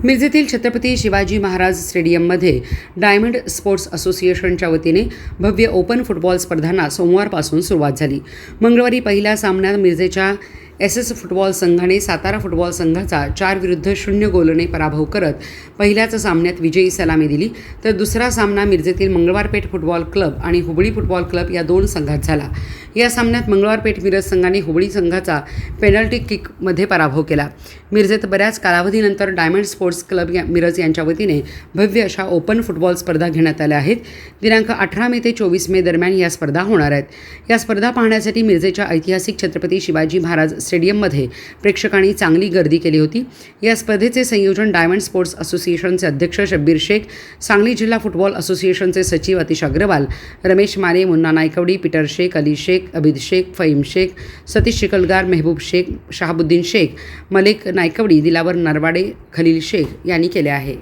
मिरजेतील छत्रपती शिवाजी महाराज स्टेडियममध्ये diamond sports असोसिएशनच्या वतीने भव्य ओपन फुटबॉल स्पर्धांना सोमवारपासून सुरुवात झाली। मंगळवारी पहिल्या सामन्यात मिरजेच्या एसएस फुटबॉल संघाने सातारा फुटबॉल संघाचा 4-0 गोलने पराभव करत पहिल्याच सामन्यात विजयी सलामी दिली, तर दुसरा सामना मिरजेतील मंगळवारपेठ फुटबॉल क्लब आणि हुबळी फुटबॉल क्लब या दोन संघात झाला। या सामन्यात मंगळवारपेठ मिरज संघाने हुबळी संघाचा पेनल्टी किकमध्ये पराभव केला। मिरजेत बऱ्याच कालावधीनंतर डायमंड स्पोर्ट्स क्लब मिरज यांच्या वतीने भव्य अशा ओपन फुटबॉल स्पर्धा घेण्यात आल्या आहेत। दिनांक 18 मे ते 24 मे दरम्यान या स्पर्धा होणार आहेत। या स्पर्धा पाहण्यासाठी मिरजेच्या ऐतिहासिक छत्रपती शिवाजी महाराज स्टेडियममध्ये प्रेक्षकांनी चांगली गर्दी केली होती। या स्पर्धेचे संयोजन डायमंड स्पोर्ट्स असोसिएशनचे अध्यक्ष शब्बीर शेख, सांगली जिल्हा फुटबॉल असोसिएशनचे सचिव अतिश अग्रवाल, रमेश माने, मुन्ना नायकवडी, पीटर शेख, अली शेख, अबिद शेख, फहीम शेख, सतीश चिखलगार, मेहबूब शेख, शहाबुद्दीन शेख, मलिक नायकवडी, दिलावर नरवाडे, खलील शेख यांनी केले आहे।